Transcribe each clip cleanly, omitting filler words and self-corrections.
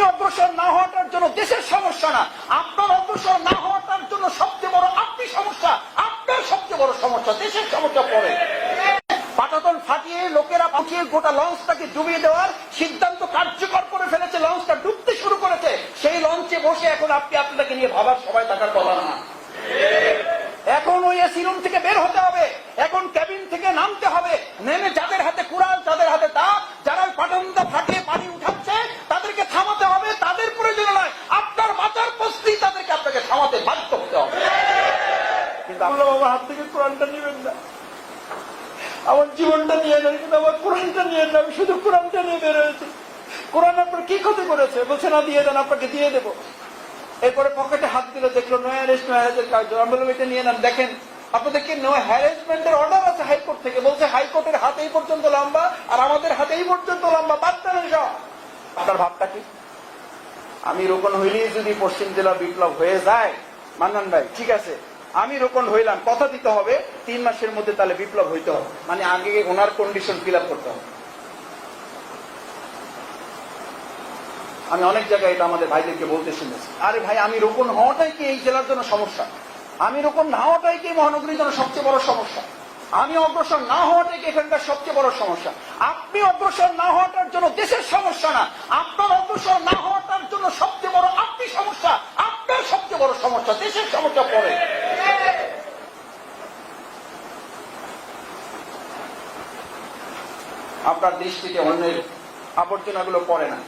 অগ্রসর না হওয়াটার জন্য দেশের সমস্যা না, আপনার অগ্রসর না হওয়াটার জন্য সবচেয়ে বড় আপনি সমস্যা, আপনার সবচেয়ে বড় সমস্যা, দেশের সমস্যা পরে। পাটাতন ফাটিয়ে লোকেরা পাঠিয়ে গোটা লঞ্চটাকে ডুবিয়ে দেওয়ার সিদ্ধান্ত কার্যকর করে ফেলেছে, লঞ্চটা ডুবতে শুরু করেছে। সেই লঞ্চে বসে এখন আপনি আপনাকে নিয়ে ভাবার সবাই থাকার কথা না। এখন ওই এসি রুম থেকে বের হতে হবে, এখন ক্যাবিন থেকে নামতে হবে, নেমে যাদের হাতে কুড়াল, যাদের হাতে তাপ, যারা ওই পাটাতনটা ফাটিয়ে পানি উঠাচ্ছে তাদেরকে থামাতে হবে, তাদের প্রয়োজন নয়, আপনার বাঁচার প্রস্তুতি তাদেরকে আপনাকে থামাতে বাধ্য হতে হবে। কিন্তু আল্লাহ বাবার হাত থেকে কোরআনটা নেবেন না, আমার জীবনটা নিয়ে নেন, কিন্তু আমার কোরআনটা নিয়ে নেন। আমি শুধু কোরআনটা নিয়ে বেরোয়েছি, কোরআন আপনার কি ক্ষতি করেছে? বলছে না দিয়ে দেন, আপনাকে দিয়ে দেবো। এরপরে পকেটে হাত দিলে দেখলো নো অ্যারেস্ট, নো অ্যারেস্টের কাজ। আমি বললাম এটা নিয়ে নেন, দেখেন আপনাদেরকে নো হ্যারাসমেন্টের অর্ডার আছে হাইকোর্ট থেকে। বলছে হাইকোর্টের হাত এই পর্যন্ত লম্বা আর আমাদের হাতে এই পর্যন্ত লম্বা, বাদ দেন সব। আপনার ভাবটা কি? আমি রোকন হইলেই যদি পশ্চিম জেলা বিপ্লব হয়ে যায়, মান্নান ভাই ঠিক আছে, আমি রোকন হইলাম, কথা দিতে হবে 3 মাসের মধ্যে তাহলে বিপ্লব হইতে হবে, মানে আগে ওনার কন্ডিশন ফিল আপ করতে হবে। আমি অনেক জায়গায় এটা আমাদের ভাইদেরকে বলতে শুনেছি, আরে ভাই আমি রোকন হওয়াটাই কি এই জেলার জন্য সমস্যা? আমি রোকন না হওয়াটাই কি মহানগরীর জন্য সবচেয়ে বড় সমস্যা? আমি অগ্রসর না হওয়াটাই কি এখানকার সবচেয়ে বড় সমস্যা? আপনি অগ্রসর না হওয়াটার জন্য দেশের সমস্যা না, আপনার অগ্রসর না হওয়াটার জন্য সবচেয়ে বড় আপনি সমস্যা, আপনার সবচেয়ে বড় সমস্যা, দেশের সমস্যা পরে। আপনার দৃষ্টিতে অন্যের আবর্জনাগুলো পড়ে না,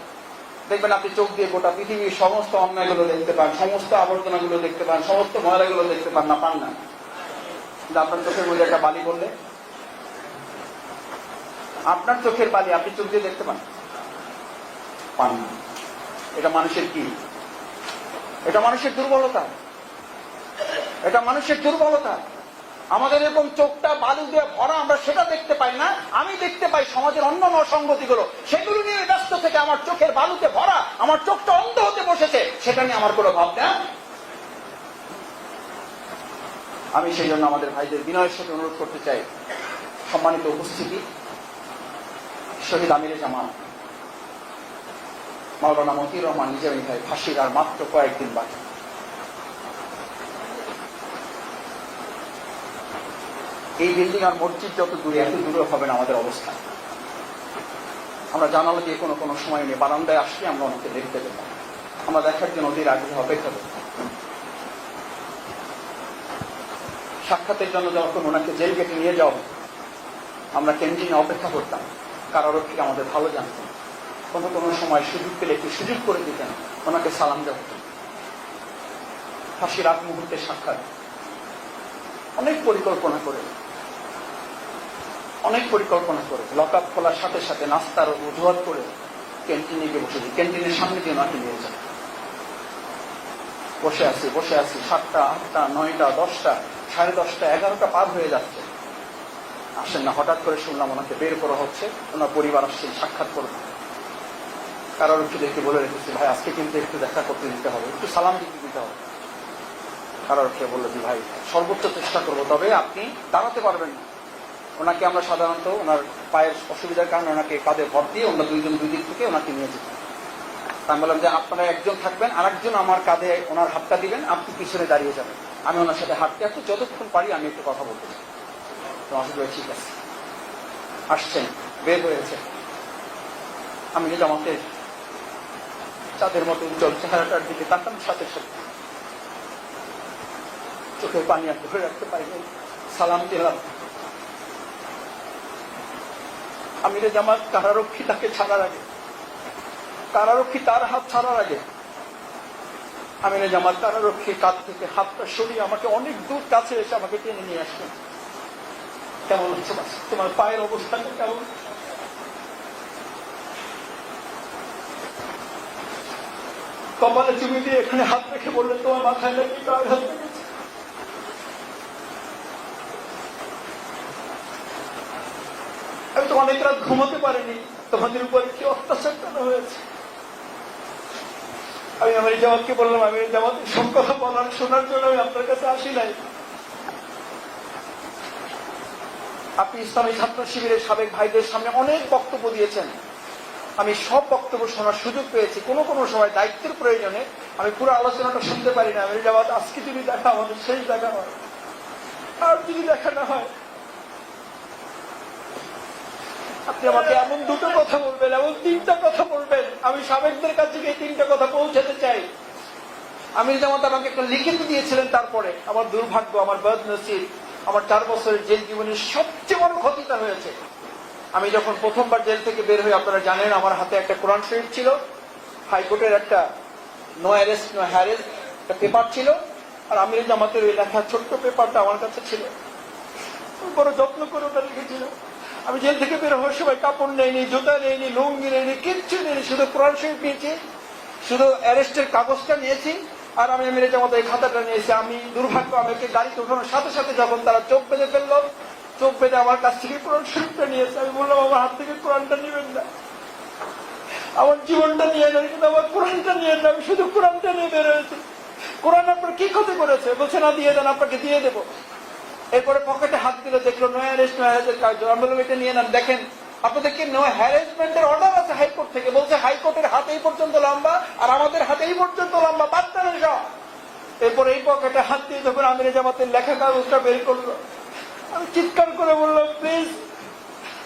দেখবেন আপনি চোখ দিয়ে গোটা পৃথিবীর সমস্ত অন্যায়গুলো দেখতে পান, সমস্ত আবর্জনাগুলো দেখতে পান, সমস্ত ময়লাগুলো দেখতে পান না? পান না। কিন্তু আপনার চোখের মধ্যে একটা বালি বললে, আপনার চোখের বালি আপনি চোখ দিয়ে দেখতে পান? পান না। এটা মানুষের কি? এটা মানুষের দুর্বলতা, এটা মানুষের দুর্বলতা। আমাদের এরকম চোখটা বালু দিয়ে ভরা, আমরা সেটা দেখতে পাই না। আমি দেখতে পাই সমাজের অন্যান্য অসঙ্গতিগুলো, সেগুলো নিয়ে ব্যস্ত থেকে আমার চোখের বালুতে ভরা, আমার চোখটা অন্ধ হতে বসেছে, সেটা নিয়ে আমার কোনো ভাবনা। আমি সেই জন্য আমাদের ভাইদের বিনয়ের সাথে অনুরোধ করতে চাই, সম্মানিত উপস্থিতি, শহীদ আমিরে জামাত মাওলানা মতিউর রহমান নিজামী ভাই ফাঁসির আর মাত্র কয়েকদিন বাকি। এই বিল্ডিং আর মসজিদ যত দূরে, এত দূরে হবে না আমাদের অবস্থা। আমরা জানালা দিয়ে কোনো সময় নিয়ে বারান্দায় আসলে আমরা ওনাকে দেখতে পেতাম, আমরা দেখার জন্য ওদের আগ্রহ অপেক্ষা করতাম। সাক্ষাতের জন্য যখন ওনাকে জেল গেটে নিয়ে যাওয়া, আমরা ক্যান্টিনে অপেক্ষা করতাম, কারারক্ষী আমাদের ভালো জানতেন, কোনো সময় সুযোগ পেলে একটু সুযোগ করে দিতেন, ওনাকে সালাম দেওয়া হতো। ফাঁসির আগ মুহূর্তে সাক্ষাৎ, অনেক পরিকল্পনা করে লক আপ খোলার সাথে সাথে নাস্তার অজুহাত করে ক্যান্টিনে গিয়ে বসেছি, ক্যান্টিনের সামনে দিয়ে ওনাকে নিয়ে যান। বসে আছি 7টা, 8টা, 9টা, 10টা, 10:30টা, 11টা পার হয়ে যাচ্ছে, আসেন না। হঠাৎ করে শুনলাম ওনাকে বের করা হচ্ছে, ওনার পরিবার আসছেন সাক্ষাৎ করবেন। কারারক্ষীদেরকে বলে রেখেছি, ভাই আজকে কিন্তু একটু দেখা করতে দিতে হবে, একটু সালাম দিতে হবে। কারারক্ষী বললো যে ভাই সর্বোচ্চ চেষ্টা করবো, তবে আপনি দাঁড়াতে পারবেন না। ওনাকে আমরা সাধারণত ওনার পায়ের অসুবিধার কারণে ওনাকে কাঁধে ভর দিয়ে অন্য 2 জন 2 দিক থেকে ওনাকে নিয়ে যেতেন। আমি বললাম যে আপনারা একজন থাকবেন, আরেকজন আমার কাঁধে ওনার হাতটা দিবেন, আপনি পিছনে দাঁড়িয়ে যাবেন, আমি ওনার সাথে হাঁটতে হাঁটতে যতক্ষণ পারি আমি একটু কথা বলতে চাই। তো আসলে ঠিক আছে, আসছেন, বের হয়েছে। আমি যে জামাতের চাঁদের মতো উজ্জ্বল চেহারাটার দিকে তাকানোর সাথে সাথে চোখের পানি আর ধরে রাখতে পারিনি, সালাম দিলাম। আমিরে জামাত কারারক্ষী তাকে ছাড়ার আগে, কারারক্ষী তার হাত ছাড়ার আগে, আমিরে জামাত কারারক্ষীর কাছ থেকে হাতটা সরিয়ে আমাকে অনেক দূর কাছে এসে আমাকে টেনে নিয়ে আসলেন। কেমন হচ্ছে তোমার পায়ের অবস্থাটা কেমন? কপালে চুমি দিয়ে এখানে হাত রেখে বললেন তোমার মাথায় নাকি কার হাত রেখেছে? আমি তো অনেক রাত ঘুমাতে পারিনি, তোমাদের উপরে কি অত্যাচার করা হয়েছে। আমি আমিরে জামাতকে বললাম, আমিরে জামাতের সব কথা বলার শোনার জন্য আমি আপনার কাছে আসি নাই। আপনি ইসলামী ছাত্র শিবিরের সাবেক ভাইদের সামনে অনেক বক্তব্য দিয়েছেন, আমি সব বক্তব্য শোনার সুযোগ পেয়েছি। কোনো কোনো সময় দায়িত্বের প্রয়োজনে আমি পুরো আলোচনাটা শুনতে পারি না। আমির জামাত, আজকে যদি দেখা আমাদের শেষ দেখা হয়, আর যদি দেখা না হয়, আপনি আমাকে এমন দুটো কথা বলবেন, এমন তিনটা কথা বলবেন, আমি সাবেকদের কাছে গিয়ে তিনটা কথা পৌঁছাতে চাই। আমির জামাত আমাকে একটা লিখিত দিয়েছিলেন। তারপরে আমার দুর্ভাগ্য, আমার বদনসিব, আমার 4 বছরের জেল জীবনের সবচেয়ে বড় ক্ষতিটা হয়েছে। আমি যখন প্রথমবার জেল থেকে বের হই, আপনারা জানেন আমার হাতে একটা কোরআন শরীফ ছিল, হাইকোর্টের একটা নো অ্যারেস্ট নো হ্যারেস্ট একটা পেপার ছিল, আর আমির জামাতের ওই লেখা ছোট্ট পেপারটা আমার কাছে ছিল। বড় যত্ন করে ওটা লিখেছিল। আমি জেল থেকে বের হওয়ার সময় কাপড় নেইনি, জুতা নেইনি, লুঙ্গি নেইনি, কিচ্ছু নেইনি, শুধু কোরআন শরীফ নিয়েছি, শুধু অ্যারেস্টের কাগজটা নিয়েছি, আর আমি আমির জামাতের এই খাতাটা নিয়েছি। আমি দুর্ভাগ্য, আমাকে গাড়িতে ওঠানোর সাথে সাথে যখন তারা চোখ বেঁধে ফেললো, চোখ বেঁধে আমার কাছ থেকে কোরআন শরীফটা নিয়েছে। আমি বললাম, আমার হাত থেকে কোরআনটা নেবেন না, আমার জীবনটা নিয়ে নেন, কিন্তু আমার কোরআনটা নিয়ে নেন। আমি শুধু কোরআনটা নিয়ে বের হয়েছি। কোরআন আপনার কি ক্ষতি করেছে? বলছে না, দিয়ে দেন, আপনাকে দিয়ে দেবো। এরপরে পকেটে হাত দিলে দেখলো নো অ্যারেস্ট নো হ্যারেস্টের কাজ। আমি বললাম, এটা নিয়ে নেন, দেখেন আপনাদেরকে নো হ্যারাসমেন্টের অর্ডার আছে হাইকোর্ট থেকে। বলছে হাইকোর্টের হাতে এই পর্যন্ত লম্বা, আর আমাদের হাতে এই পর্যন্ত লম্বা, বাদ দেন সব। এরপরে এই পকেটে হাত দিয়ে যখন আমির জামাতের লেখা কাগজটা বের করলো, আমি চিৎকার করে বললাম, প্লিজ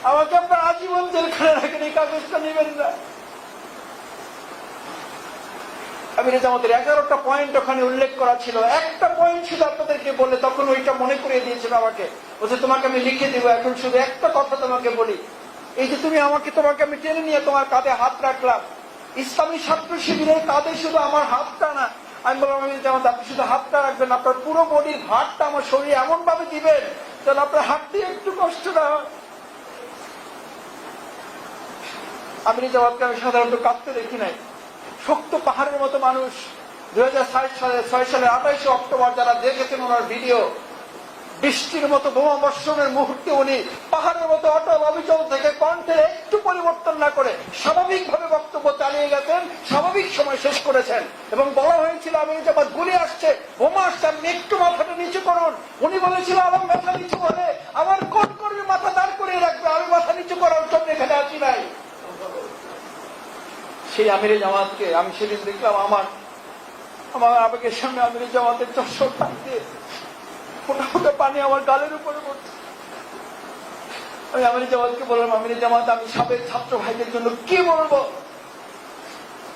আমাকে আপনার আজীবন জেলখানে রাখেন, এই কাগজটা নেবেন না। আমির জামাতের 11টা পয়েন্ট ওখানে উল্লেখ করা ছিল। একটা পয়েন্ট শুধু আপনাদেরকে বলে, তখন ওইটা মনে করিয়ে দিয়েছিল আমাকে। বলছে, তোমাকে আমি লিখে দেবো, এখন শুধু একটা কথা তোমাকে বলি। এই যে তুমি তোমাকে আমি টেনে নিয়ে তোমার কাঁধে হাত রাখলাম, ইসলামী ছাত্র শিবিরের কাঁধে শুধু আমার হাতটা না। আমি বললাম, আমির জামাত, আপনি শুধু হাতটা রাখবেন, আপনার পুরো বডির ভারটা আমার শরীরে এমন ভাবে দিবেন যেন আপনার হাত দিয়ে একটু কষ্ট না হয়। আমির জামাতকে আমি সাধারণত কাঁদতে দেখি নাই। শক্ত পাহাড়ের মতো মানুষ। 2006 সালের 28 অক্টোবর যারা দেখেছেন ওনার ভিডিও, বৃষ্টির মতো বোমা বর্ষণের মুহূর্তে উনি পাহাড়ের মতো অটল অবিচল থেকে কণ্ঠে একটু পরিবর্তন না করে স্বাভাবিকভাবে বক্তব্য চালিয়ে গেছেন, স্বাভাবিক সময় শেষ করেছেন। এবং বলা হয়েছিল, আমির জামাত গুলি আসছে, বোমা আসছে, আপনি একটু মাথাটা নিচু করুন। উনি বলেছিল, আমার মাথা নিচু হলে আমার কোন কর্মী মাথা দাঁড় করিয়ে রাখবে, আমি মাথা নিচু করার জন্য এখানে আসি নাই। সেই আমির জামাতকে আমি সেদিন দেখলাম, আমার আবেগের সামনে আমির জামাতের চশর থাকতে ফোটা ফোটা পানি আমার গালের উপরে পড়ছে। আমি আমির জামাতকে বললাম, আমির জামাত, আমি সাবেক ছাত্র ভাইদের জন্য কি বলবো?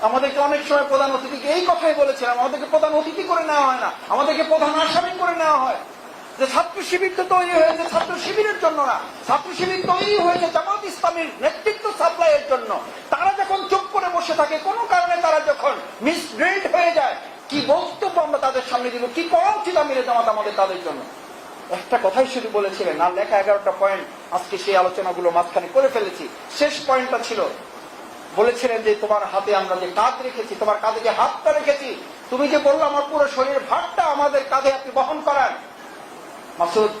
আমাদেরকে অনেক সময় প্রধান অতিথিকে এই কথাই বলেছিলাম, আমাদেরকে প্রধান অতিথি করে নেওয়া হয় না, আমাদেরকে প্রধান আসামি করে নেওয়া হয়। যে ছাত্র শিবির তো তৈরি হয়েছে ছাত্র শিবিরের জন্য না, ছাত্র শিবির তৈরি হয়েছে জামাত ইসলামীর নেতৃত্ব সাপ্লাইয়ের জন্য। তারা যখন চুপ করে বসে থাকে, কোনো কারণে তারা যখন মিসগাইড হয়ে যায়, কি বক্তব্য আমরা তাদের সামনে দিব, কি করা উচিত আমির জামাত আমাদের তাদের জন্য? একটা কথাই শুধু বলেছিলেন, আর লেখা 11টা পয়েন্ট। আজকে সেই আলোচনাগুলো মাঝখানে করে ফেলেছি। শেষ পয়েন্টটা ছিল, বলেছিলেন যে তোমার হাতে আমরা যে কাঁধ রেখেছি, তোমার কাঁধে যে হাতটা রেখেছি, তুমি যে বললো আমার পুরো শরীরের ভারটা আমাদের কাঁধে আপনি বহন করান। মাসুদ,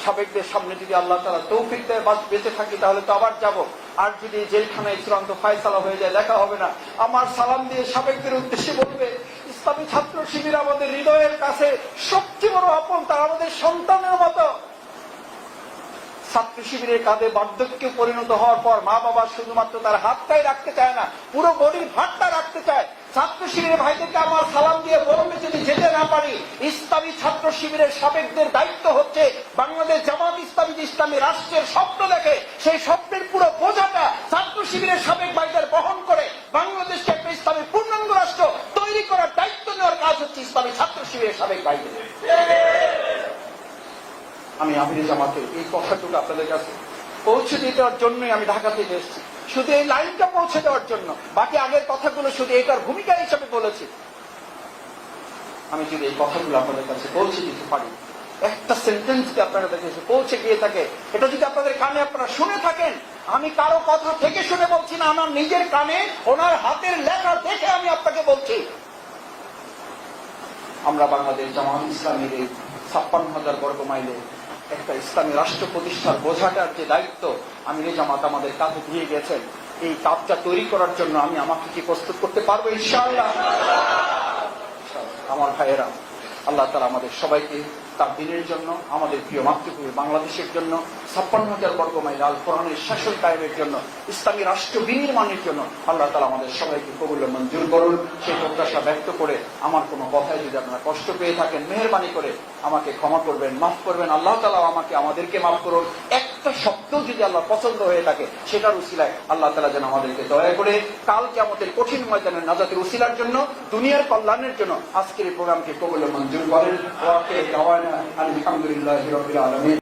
সাবেকদের সামনে যদি আল্লাহ তাআলা তৌফিক দেয়, বেঁচে থাকি, তাহলে তো আবার যাব। আর যদি জেলখানায় চূড়ান্ত ফায়সালা হয়ে যায়, দেখা হবে না। আমার সালাম দিয়ে সাবেকদের উদ্দেশ্যে বলবে, ইসলামী ছাত্র শিবির আমাদের হৃদয়ের কাছে সবচেয়ে বড় আপন, তারা আমাদের সন্তানের মতো। ছাত্র শিবিরের কাঁধে বার্ধক্যে পরিণত হওয়ার পর মা বাবা শুধুমাত্র তার হাতটাই রাখতে চায় না, পুরো বডির ভাতটা রাখতে চায়। ছাত্র শিবিরের ভাইদেরকে আমার সালাম দিয়ে বলবে, যদি যেতে না পারি, ইসলামী ছাত্র শিবিরের সাবেকদের দায়িত্ব হচ্ছে বাংলাদেশ জামাত ইসলামী যে ইসলামী রাষ্ট্রের স্বপ্ন দেখে, সেই স্বপ্নের পুরো বোঝাটা ছাত্র শিবিরের সাবেক ভাইদের বহন করে বাংলাদেশকে একটা ইসলামী পূর্ণাঙ্গ রাষ্ট্র তৈরি করার দায়িত্ব নেওয়ার কাজ হচ্ছে ইসলামী ছাত্র শিবিরের সাবেক ভাইদের। আমি আমির জামাতের এই কথাটুকু আপনাদের কাছে পৌঁছে দিয়ে দেওয়ার জন্যই আমি ঢাকা থেকে এসেছি, শুধু এই লাইনটা পৌঁছে দেওয়ার জন্য। বাকি আগের কথাগুলো শুধু এটার ভূমিকা হিসাবে বলেছি। আমি যদি এই কথাগুলো আপনাদের কাছে পৌঁছে দিতে পারি, একটা সেন্টেন্স যদি আপনাদের কাছে পৌঁছে গিয়ে থাকে, এটা যদি আপনাদের কানে আপনারা শুনে থাকেন, আমি কারো কথা থেকে শুনে বলছি না, আমার নিজের কানে ওনার হাতের লেখা দেখে আমি আপনাকে বলছি। আমরা বাংলাদেশ জামাত ইসলামীর এই 56,000 বর্গ মাইলে একটা ইসলামী রাষ্ট্র প্রতিষ্ঠার বোঝাটার যে দায়িত্ব আমির জামাত আমাদের কাঁধে দিয়ে গেছেন, এই কাজটা তৈরি করার জন্য আমি আমাকে কি প্রস্তুত করতে পারবো ইনশাআল্লাহ? আমার ভাইয়েরা, আল্লাহ তাআলা আমাদের সবাইকে তার দিনের জন্য, আমাদের প্রিয় মাতৃভূমি বাংলাদেশের জন্য, 56,000 বর্গ মাইল আল কোরআনের শাসন কায়েমের জন্য, ইসলামী রাষ্ট্র বিনির্মাণের জন্য আল্লাহ তাআলা আমাদের সবাইকে কবুল ও মঞ্জুর করুন। সেই প্রত্যাশা ব্যক্ত করে আমার কোনো কথায় যদি আপনারা কষ্ট পেয়ে থাকেন, মেহেরবানি করে আমাকে ক্ষমা করবেন, মাফ করবেন। আল্লাহ তাআলা আমাদেরকে মাফ করুন। একটা শব্দ যদি আল্লাহ পছন্দ হয়ে থাকে, সেটার উসিলায় আল্লাহ তাআলা যেন আমাদেরকে দয়া করে কাল কিয়ামতের কঠিন ময়দানের নাজাতের উসিলার জন্য, দুনিয়ার কল্যাণের জন্য আজকের এই প্রোগ্রামকে কবুল ও মঞ্জুর করেন। ওয়া আখিরু দাওয়ানা আলহামদুলিল্লাহি রাব্বিল আলামিন।